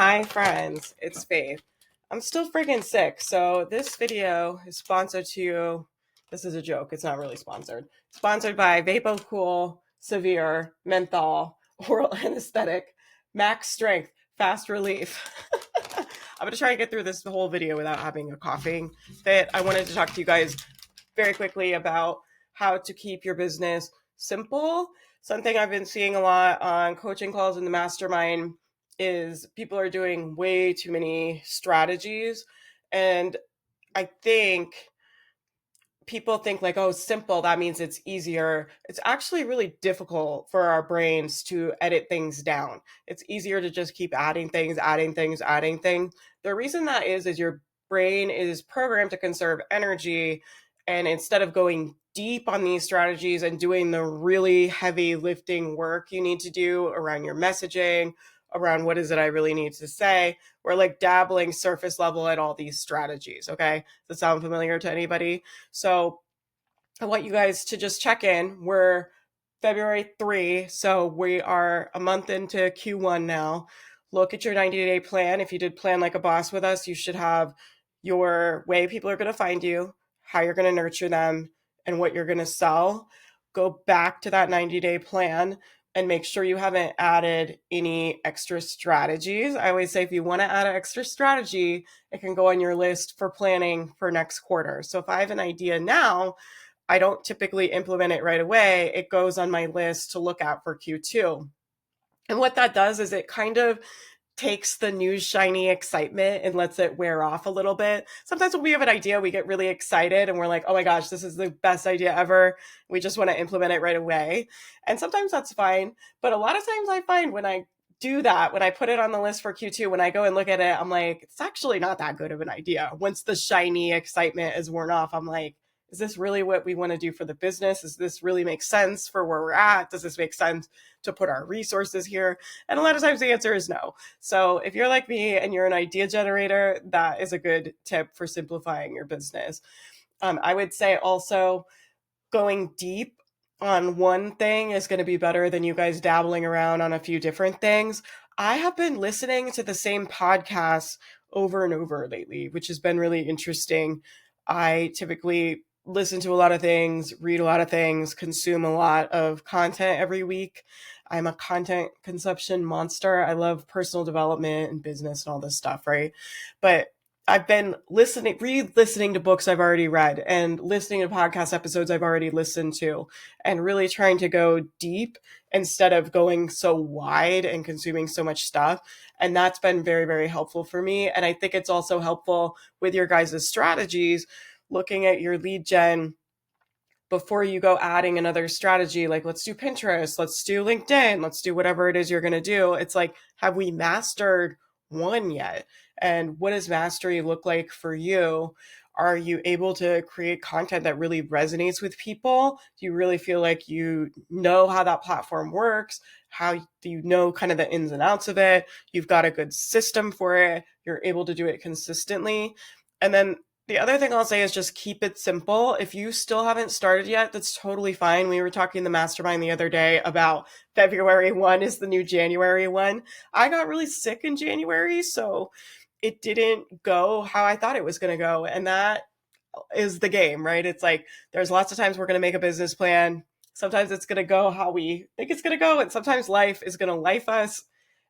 Hi friends, it's Faith. I'm still freaking sick, so this video is sponsored to, this is a joke, it's not really sponsored. Sponsored by VapoCool, Severe, Menthol, Oral Anesthetic, Max Strength, Fast Relief. I'm gonna try and get through this whole video without having a coughing fit. I wanted to talk to you guys very quickly about how to keep your business simple. Something I've been seeing a lot on coaching calls in the mastermind is people are doing way too many strategies. And I think people think like, oh, simple, that means it's easier. It's actually really difficult for our brains to edit things down. It's easier to just keep adding things, adding things, adding things. The reason that is your brain is programmed to conserve energy. And instead of going deep on these strategies and doing the really heavy lifting work you need to do around your messaging, around what is it I really need to say, we're like dabbling surface level at all these strategies. Okay. Does that sound familiar to anybody? So I want you guys to just check in. We're February 3, so we are a month into Q1 now. Look at your 90-day plan. If you did plan like a boss with us, you should have your way people are going to find you, how you're going to nurture them, and what you're going to sell. Go back to that 90-day plan and make sure you haven't added any extra strategies. I always say if you want to add an extra strategy, it can go on your list for planning for next quarter. So if I have an idea now, I don't typically implement it right away. It goes on my list to look at for Q2. And what that does is it kind of takes the new shiny excitement and lets it wear off a little bit. Sometimes when we have an idea, we get really excited and we're like, oh my gosh, this is the best idea ever. We just want to implement it right away. And sometimes that's fine. But a lot of times I find when I do that, when I put it on the list for Q2, when I go and look at it, I'm like, it's actually not that good of an idea. Once the shiny excitement is worn off, I'm like, is this really what we want to do for the business? Does this really make sense for where we're at? Does this make sense to put our resources here? And a lot of times the answer is no. So if you're like me and you're an idea generator, that is a good tip for simplifying your business. I would say also going deep on one thing is going to be better than you guys dabbling around on a few different things. I have been listening to the same podcasts over and over lately, which has been really interesting. I typically listen to a lot of things, read a lot of things, consume a lot of content every week. I'm a content consumption monster. I love personal development and business and all this stuff, right? But I've been re-listening to books I've already read and listening to podcast episodes I've already listened to and really trying to go deep instead of going so wide and consuming so much stuff. And that's been very, very helpful for me. And I think it's also helpful with your guys' strategies, looking at your lead gen before you go adding another strategy, like let's do Pinterest, let's do LinkedIn, let's do whatever it is you're going to do. It's like, have we mastered one yet? And what does mastery look like for you? Are you able to create content that really resonates with people? Do you really feel like you know how that platform works? How do you know kind of the ins and outs of it? You've got a good system for it. You're able to do it consistently. And then the other thing I'll say is just keep it simple. If you still haven't started yet, that's totally fine. We were talking in the mastermind the other day about February 1 is the new January 1. I got really sick in January, so it didn't go how I thought it was going to go. And that is the game, right? It's like there's lots of times we're going to make a business plan. Sometimes it's going to go how we think it's going to go. And sometimes life is going to life us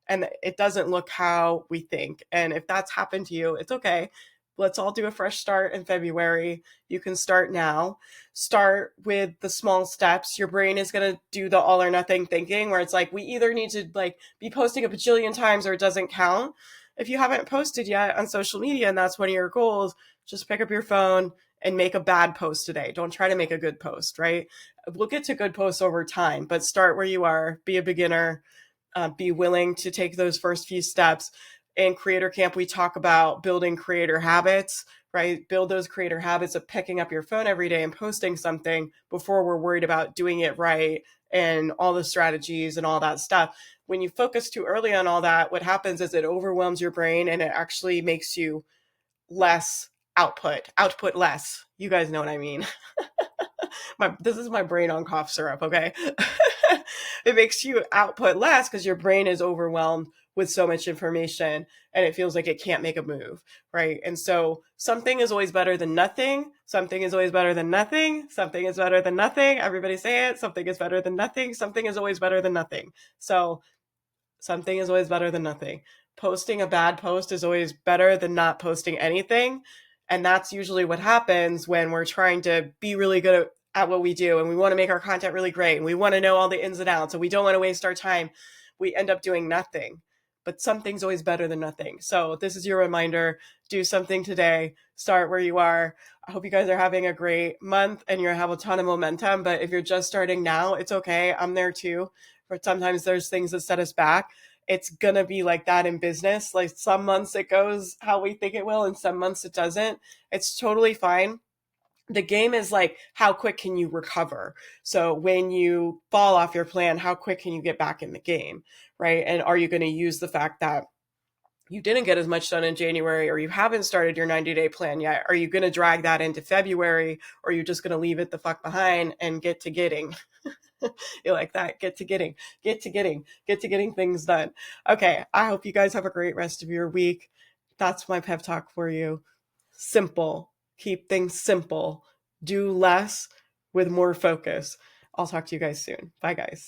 and it doesn't look how we think. And if that's happened to you, it's okay. Let's all do a fresh start in February. You can start now. Start with the small steps. Your brain is going to do the all or nothing thinking where it's like, we either need to like be posting a bajillion times or it doesn't count. If you haven't posted yet on social media and that's one of your goals, just pick up your phone and make a bad post today. Don't try to make a good post, right? We'll get to good posts over time, but start where you are. Be a beginner. Be willing to take those first few steps. In Creator Camp, we talk about building creator habits, right? Build those creator habits of picking up your phone every day and posting something before we're worried about doing it right and all the strategies and all that stuff. When you focus too early on all that, what happens is it overwhelms your brain and it actually makes you less output less. You guys know what I mean. This is my brain on cough syrup, okay? It makes you output less because your brain is overwhelmed with so much information and it feels like it can't make a move, right? And so something is always better than nothing. Something is always better than nothing. Something is better than nothing. Everybody say it. Something is better than nothing. Something is always better than nothing. So something is always better than nothing. Posting a bad post is always better than not posting anything. And that's usually what happens when we're trying to be really good at what we do and we want to make our content really great and we want to know all the ins and outs and we don't want to waste our time. We end up doing nothing. But something's always better than nothing. So this is your reminder. Do something today. Start where you are. I hope you guys are having a great month and you're have a ton of momentum. But if you're just starting now, it's okay. I'm there too. But sometimes there's things that set us back. It's going to be like that in business. Like some months it goes how we think it will and some months it doesn't. It's totally fine. The game is like, how quick can you recover? So when you fall off your plan, how quick can you get back in the game, right? And are you going to use the fact that you didn't get as much done in January or you haven't started your 90-day plan yet? Are you going to drag that into February or are you just going to leave it the fuck behind and get to getting? You like that? Get to getting things done. Okay. I hope you guys have a great rest of your week. That's my pep talk for you. Simple. Keep things simple. Do less with more focus. I'll talk to you guys soon. Bye, guys.